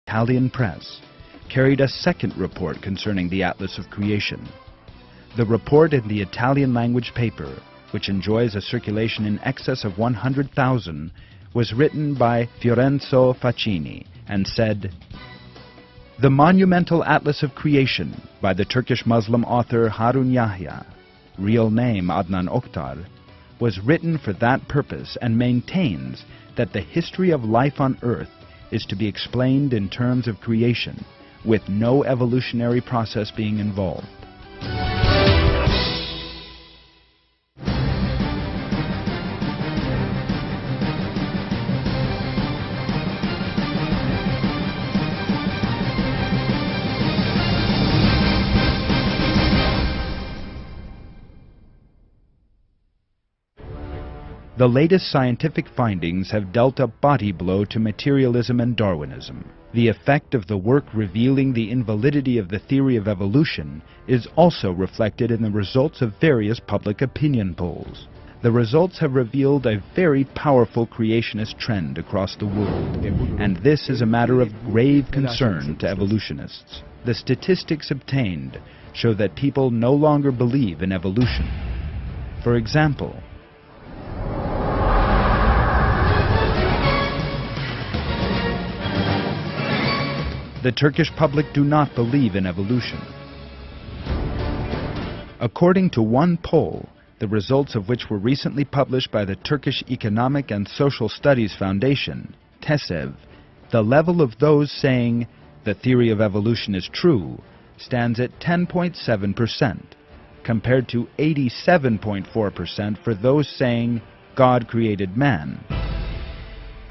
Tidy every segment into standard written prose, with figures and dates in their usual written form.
Italian press, carried a second report concerning the Atlas of Creation. The report in the Italian language paper, which enjoys a circulation in excess of 100,000, was written by Fiorenzo Facchini and said, "The monumental Atlas of Creation by the Turkish Muslim author Harun Yahya, real name Adnan Oktar, was written for that purpose and maintains that the history of life on Earth is to be explained in terms of creation, with no evolutionary process being involved." The latest scientific findings have dealt a body blow to materialism and Darwinism. The effect of the work revealing the invalidity of the theory of evolution is also reflected in the results of various public opinion polls. The results have revealed a very powerful creationist trend across the world, and this is a matter of grave concern to evolutionists. The statistics obtained show that people no longer believe in evolution. For example, the Turkish public do not believe in evolution. According to one poll, the results of which were recently published by the Turkish Economic and Social Studies Foundation, TESEV, the level of those saying the theory of evolution is true stands at 10.7%, compared to 87.4% for those saying God created man.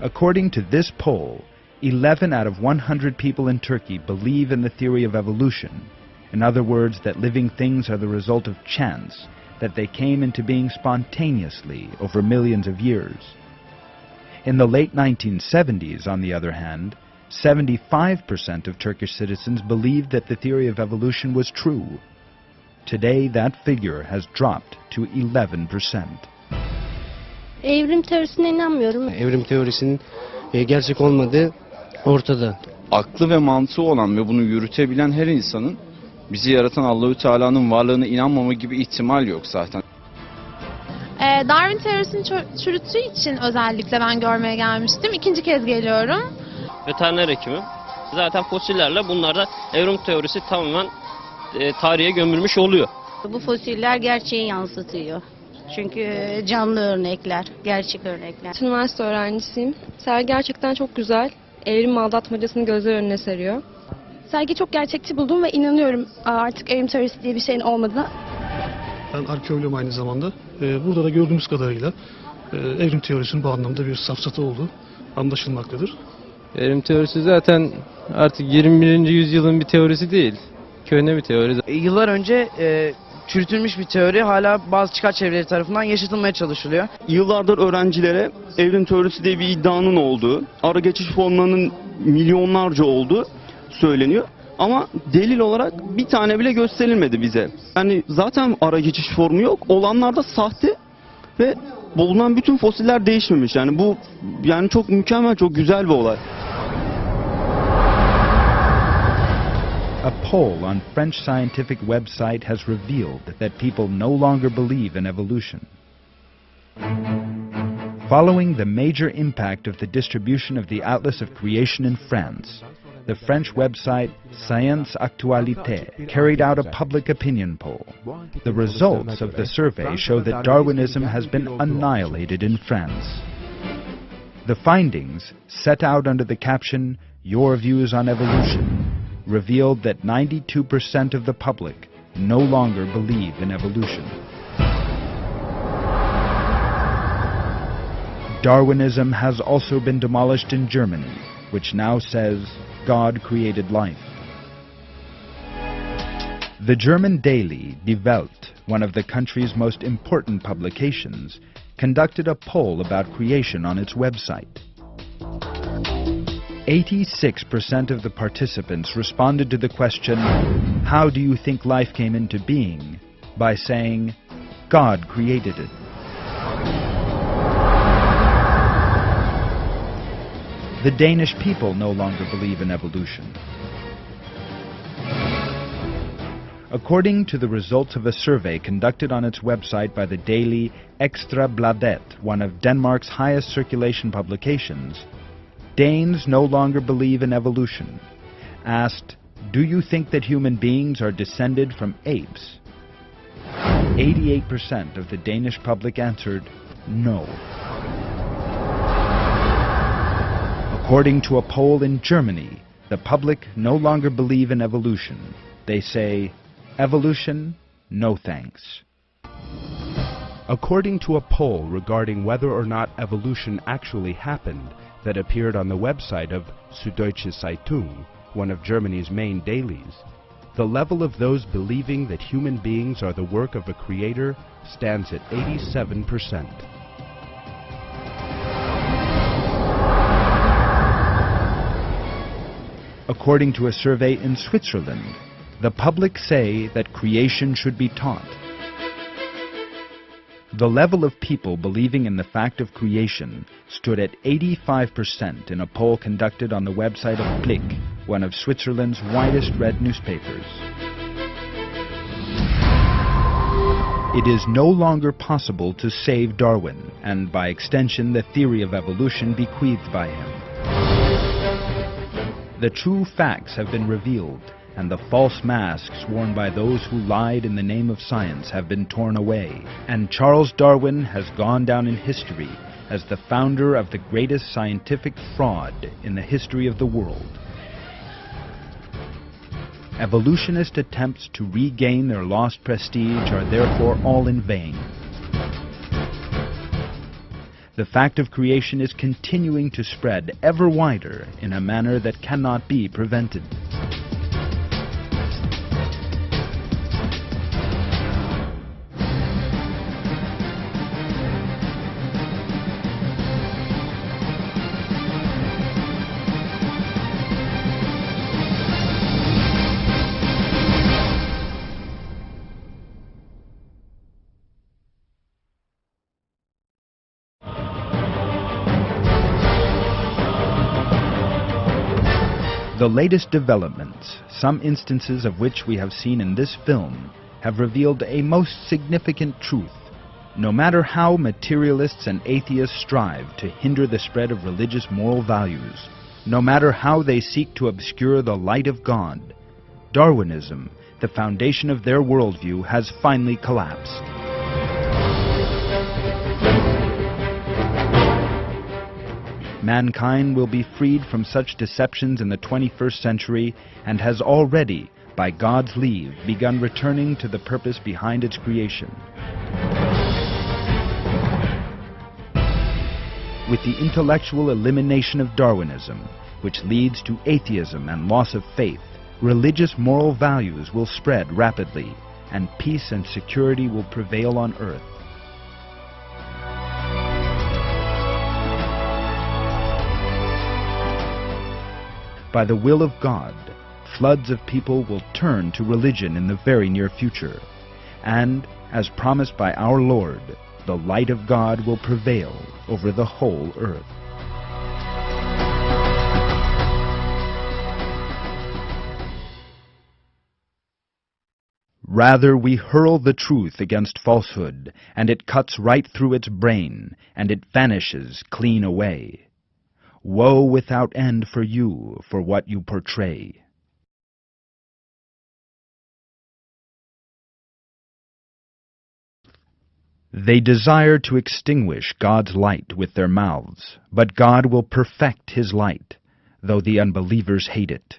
According to this poll, 11 out of 100 people in Turkey believe in the theory of evolution. In other words, that living things are the result of chance, that they came into being spontaneously over millions of years. In the late 1970s, on the other hand, 75% of Turkish citizens believed that the theory of evolution was true. Today, that figure has dropped to 11%. Evrim teorisine inanmıyorum. Evrim teorisinin gerçek olmadığı ortada. Aklı ve mantığı olan ve bunu yürütebilen her insanın bizi yaratan Allahü Teala'nın varlığına inanmama gibi ihtimal yok zaten. Darwin teorisini çürüttüğü için özellikle ben görmeye gelmiştim. İkinci kez geliyorum. Veteriner hekimim. Zaten fosillerle bunlarda evrim teorisi tamamen tarihe gömülmüş oluyor. Bu fosiller gerçeği yansıtıyor. Çünkü canlı örnekler, gerçek örnekler. Üniversite öğrencisiyim. Sergi gerçekten çok güzel. Evrim aldatmacasını gözler önüne seriyor. Sergi çok gerçekçi buldum ve inanıyorum artık evrim teorisi diye bir şeyin olmadığına. Ben arkeoloğum aynı zamanda. Burada da gördüğümüz kadarıyla evrim teorisinin bu anlamda bir safsata olduğu anlaşılmaktadır. Evrim teorisi zaten artık 21. yüzyılın bir teorisi değil. Köhne bir teori. Yıllar önce çürütülmüş bir teori hala bazı çıkar çevreleri tarafından yaşatılmaya çalışılıyor. Yıllardır öğrencilere evrim teorisi diye bir iddianın olduğu, ara geçiş formlarının milyonlarca olduğu söyleniyor. Ama delil olarak bir tane bile gösterilmedi bize. Yani zaten ara geçiş formu yok. Olanlar da sahte ve bulunan bütün fosiller değişmemiş. Yani bu çok mükemmel, çok güzel bir olay. A poll on French scientific website has revealed that people no longer believe in evolution. Following the major impact of the distribution of the Atlas of Creation in France, the French website Science Actualité carried out a public opinion poll. The results of the survey show that Darwinism has been annihilated in France. The findings, set out under the caption, "Your Views on Evolution," revealed that 92% of the public no longer believe in evolution. Darwinism has also been demolished in Germany, which now says God created life. The German daily Die Welt, one of the country's most important publications, conducted a poll about creation on its website. 86% of the participants responded to the question, "How do you think life came into being?" by saying, "God created it." The Danish people no longer believe in evolution. According to the results of a survey conducted on its website by the daily Ekstra Bladet, one of Denmark's highest circulation publications, Danes no longer believe in evolution. Asked, "Do you think that human beings are descended from apes?" 88% of the Danish public answered no. According to a poll in Germany, the public no longer believe in evolution. They say, "Evolution, no thanks." According to a poll regarding whether or not evolution actually happened that appeared on the website of Süddeutsche Zeitung, one of Germany's main dailies, the level of those believing that human beings are the work of a creator stands at 87%. According to a survey in Switzerland, the public say that creation should be taught. The level of people believing in the fact of creation stood at 85% in a poll conducted on the website of Blick, one of Switzerland's widest read newspapers. It is no longer possible to save Darwin, and by extension the theory of evolution bequeathed by him. The true facts have been revealed, and the false masks worn by those who lied in the name of science have been torn away, and Charles Darwin has gone down in history as the founder of the greatest scientific fraud in the history of the world. Evolutionist attempts to regain their lost prestige are therefore all in vain. The fact of creation is continuing to spread ever wider in a manner that cannot be prevented. The latest developments, some instances of which we have seen in this film, have revealed a most significant truth. No matter how materialists and atheists strive to hinder the spread of religious moral values, no matter how they seek to obscure the light of God, Darwinism, the foundation of their worldview, has finally collapsed. Mankind will be freed from such deceptions in the 21st century and has already, by God's leave, begun returning to the purpose behind its creation. With the intellectual elimination of Darwinism, which leads to atheism and loss of faith, religious moral values will spread rapidly, and peace and security will prevail on earth. By the will of God, floods of people will turn to religion in the very near future, and, as promised by our Lord, the light of God will prevail over the whole earth. Rather, we hurl the truth against falsehood, and it cuts right through its brain, and it vanishes clean away. Woe without end for you for what you portray. They desire to extinguish God's light with their mouths, but God will perfect His light, though the unbelievers hate it.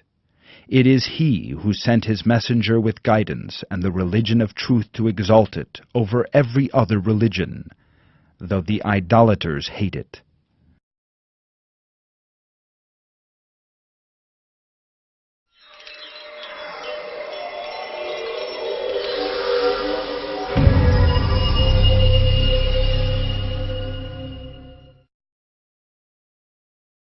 It is He who sent His messenger with guidance and the religion of truth to exalt it over every other religion, though the idolaters hate it.